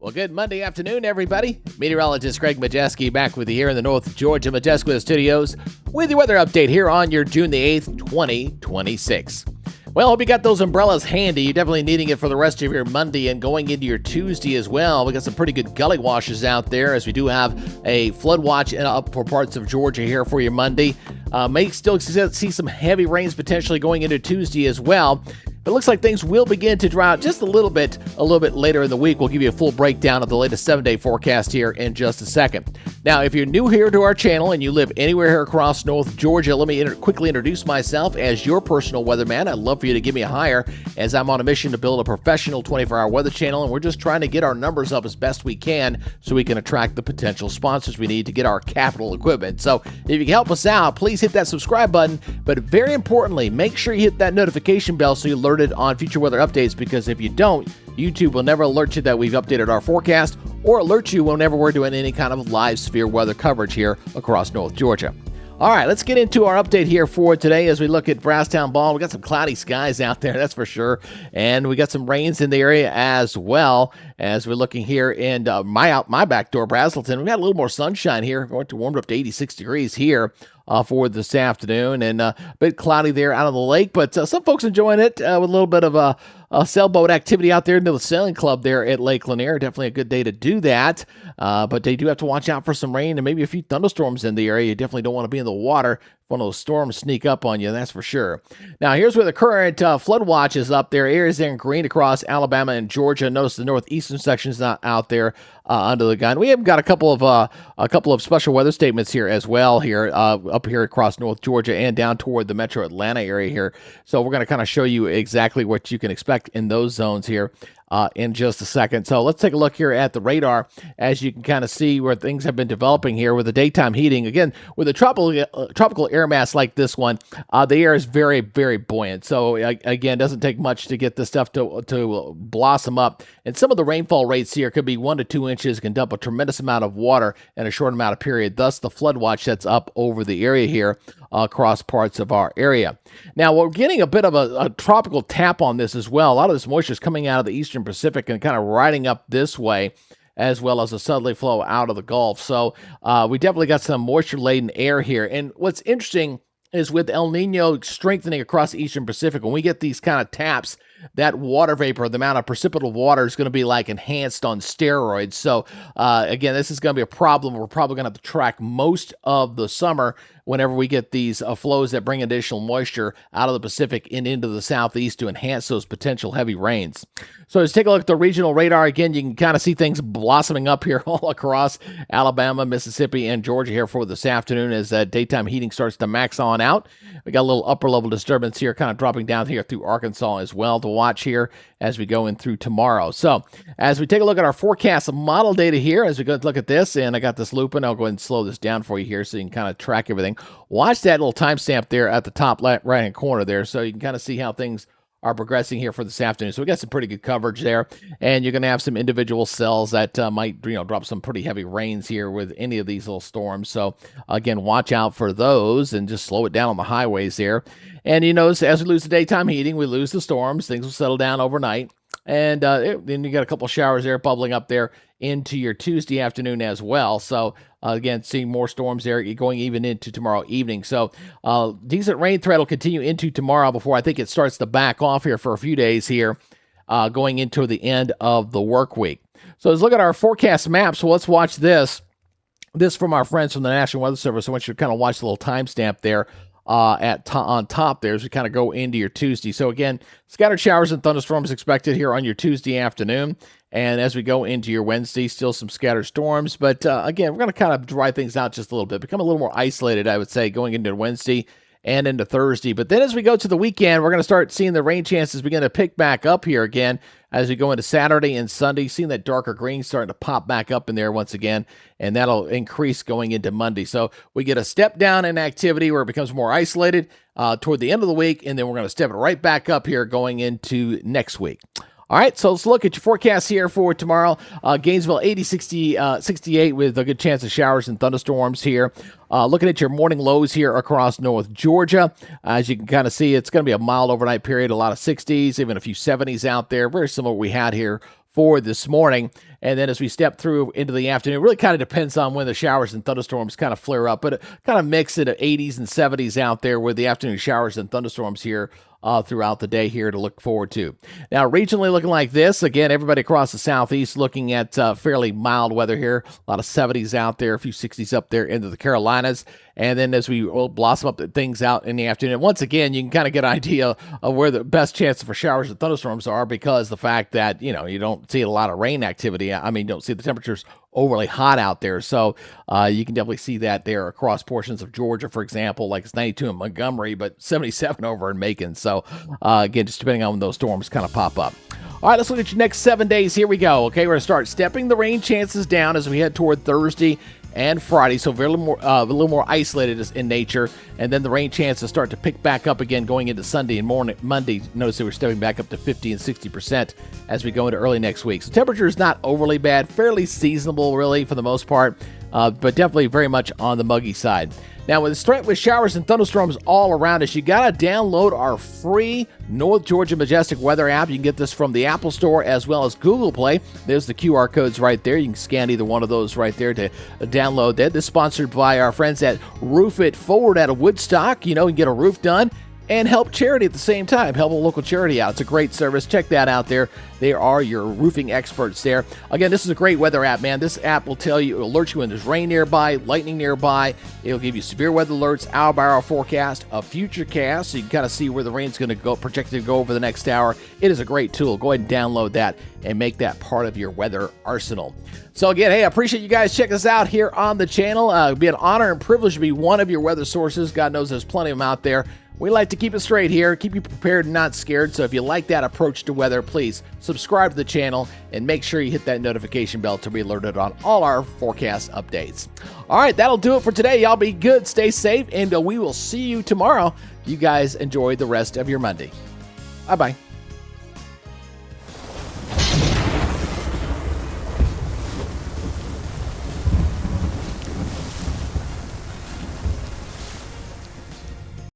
Well, good Monday afternoon, everybody. Meteorologist Greg Majewski back with you here in the North Georgia Majestic Studios with your weather update here on your June the 8th, 2026. Well, hope you got those umbrellas handy. You're definitely needing it for the rest of your Monday and going into your Tuesday as well. We got some pretty good gully washes out there as we do have a flood watch up for parts of Georgia here for your Monday. May still see some heavy rains potentially going into Tuesday as well. It looks like things will begin to dry out just a little bit later in the week. We'll give you a full breakdown of the latest 7-day forecast here in just a second. Now, if you're new here to our channel and you live anywhere here across North Georgia, let me quickly introduce myself as your personal weatherman. I'd love for you to give me a hire as I'm on a mission to build a professional 24-hour weather channel, and we're just trying to get our numbers up as best we can so we can attract the potential sponsors we need to get our capital equipment. So if you can help us out, please hit that subscribe button, but very importantly, make sure you hit that notification bell so you're alerted on future weather updates, because if you don't, YouTube will never alert you that we've updated our forecast or alert you whenever we're doing any kind of live severe weather coverage here across North Georgia. All right, let's get into our update here for today as we look at Brasstown Ball. We got some cloudy skies out there, that's for sure, and we got some rains in the area as well. As we're looking here in my back door, Braselton, we got a little more sunshine here. Going to warm up to 86 degrees here for this afternoon, and a bit cloudy there out on the lake, but some folks enjoying it with a little bit of a sailboat activity out there into the sailing club there at Lake Lanier. Definitely a good day to do that, but they do have to watch out for some rain and maybe a few thunderstorms in the area. You definitely don't want to be in the water if one of those storms sneak up on you, that's for sure. Now, here's where the current flood watch is up there. Areas there in green across Alabama and Georgia. Notice the northeastern section is not out there under the gun. We have got a couple of special weather statements here as well here up here across North Georgia and down toward the metro Atlanta area here. So we're going to kind of show you exactly what you can expect in those zones here in just a second. So let's take a look here at the radar as you can kind of see where things have been developing here with the daytime heating. Again, with a tropical air mass like this one, the air is very, very buoyant. So again, doesn't take much to get this stuff to blossom up. And some of the rainfall rates here could be 1 to 2 inches, can dump a tremendous amount of water in a short amount of period. Thus, the flood watch that's up over the area here across parts of our area. Now, we're getting a bit of a tropical tap on this as well. A lot of this moisture is coming out of the eastern Pacific and kind of riding up this way, as well as a southerly flow out of the Gulf. So we definitely got some moisture-laden air here. And what's interesting is with El Nino strengthening across the eastern Pacific, when we get these kind of taps, that water vapor, the amount of precipitable water is going to be like enhanced on steroids. So again, this is going to be a problem we're probably going to have to track most of the summer whenever we get these flows that bring additional moisture out of the Pacific and into the southeast to enhance those potential heavy rains. So let's take a look at the regional radar. Again, you can kind of see things blossoming up here all across Alabama, Mississippi, and Georgia here for this afternoon as daytime heating starts to max on out. We got a little upper level disturbance here kind of dropping down here through Arkansas as well to watch here as we go in through tomorrow. So as we take a look at our forecast model data here, as we go look at this, and I got this looping, I'll go ahead and slow this down for you here so you can kind of track everything. Watch that little timestamp there at the top right-hand corner there so you can kind of see how things are progressing here for this afternoon. So we got some pretty good coverage there, and you're going to have some individual cells that might drop some pretty heavy rains here with any of these little storms. So again, watch out for those and just slow it down on the highways there. And you notice as we lose the daytime heating, we lose the storms. Things will settle down overnight. And then you got a couple showers there bubbling up there into your Tuesday afternoon as well. So again, seeing more storms there going even into tomorrow evening. So decent rain threat will continue into tomorrow before I think it starts to back off here for a few days here going into the end of the work week. So let's look at our forecast map. So let's watch this. This from our friends from the National Weather Service. I want you to kind of watch the little timestamp there. On top there as we kind of go into your Tuesday. So again, scattered showers and thunderstorms expected here on your Tuesday afternoon. And as we go into your Wednesday, still some scattered storms. But again, we're going to kind of dry things out just a little bit, become a little more isolated, I would say, going into Wednesday and into Thursday. But then as we go to the weekend, we're going to start seeing the rain chances begin to pick back up here again as we go into Saturday and Sunday, seeing that darker green starting to pop back up in there once again, and that'll increase going into Monday. So we get a step down in activity where it becomes more isolated toward the end of the week, and then we're going to step it right back up here going into next week. All right, so let's look at your forecast here for tomorrow. Gainesville, 68 with a good chance of showers and thunderstorms here. Looking at your morning lows here across North Georgia. As you can kind of see, it's going to be a mild overnight period, a lot of 60s, even a few 70s out there. Very similar to what we had here for this morning. And then as we step through into the afternoon, it really kind of depends on when the showers and thunderstorms kind of flare up, but it kind of mix it at 80s and 70s out there with the afternoon showers and thunderstorms here throughout the day here to look forward to. Now, regionally looking like this, again, everybody across the southeast looking at fairly mild weather here. A lot of 70s out there, a few 60s up there into the Carolinas. And then as we blossom up things out in the afternoon, once again, you can kind of get an idea of where the best chances for showers and thunderstorms are, because the fact that, you know, you don't see a lot of rain activity. I mean, don't see the temperatures overly hot out there. So you can definitely see that there across portions of Georgia, for example, like it's 92 in Montgomery, but 77 over in Macon. So again, just depending on when those storms kind of pop up. All right, let's look at your next 7 days. Here we go. Okay, we're going to start stepping the rain chances down as we head toward Thursday and Friday, so a little more isolated in nature, and then the rain chances start to pick back up again going into Sunday and Monday. Notice that we're stepping back up to 50 and 60% as we go into early next week. So temperature is not overly bad, fairly seasonable really for the most part, but definitely very much on the muggy side. Now, with this threat with showers and thunderstorms all around us, you got to download our free North Georgia Majestic weather app. You can get this from the Apple Store as well as Google Play. There's the QR codes right there. You can scan either one of those right there to download that. This is sponsored by our friends at Roof It Forward out of Woodstock. You know, you can get a roof done and help charity at the same time. Help a local charity out. It's a great service. Check that out there. They are your roofing experts there. Again, this is a great weather app, man. This app will tell you, alert you when there's rain nearby, lightning nearby. It'll give you severe weather alerts, hour-by-hour forecast, a future cast, so you can kind of see where the rain's going to go, projected to go over the next hour. It is a great tool. Go ahead and download that and make that part of your weather arsenal. So again, hey, I appreciate you guys checking us out here on the channel. It'd be an honor and privilege to be one of your weather sources. God knows there's plenty of them out there. We like to keep it straight here, keep you prepared and not scared. So if you like that approach to weather, please subscribe to the channel and make sure you hit that notification bell to be alerted on all our forecast updates. All right, that'll do it for today. Y'all be good, stay safe, and we will see you tomorrow. You guys enjoy the rest of your Monday. Bye-bye.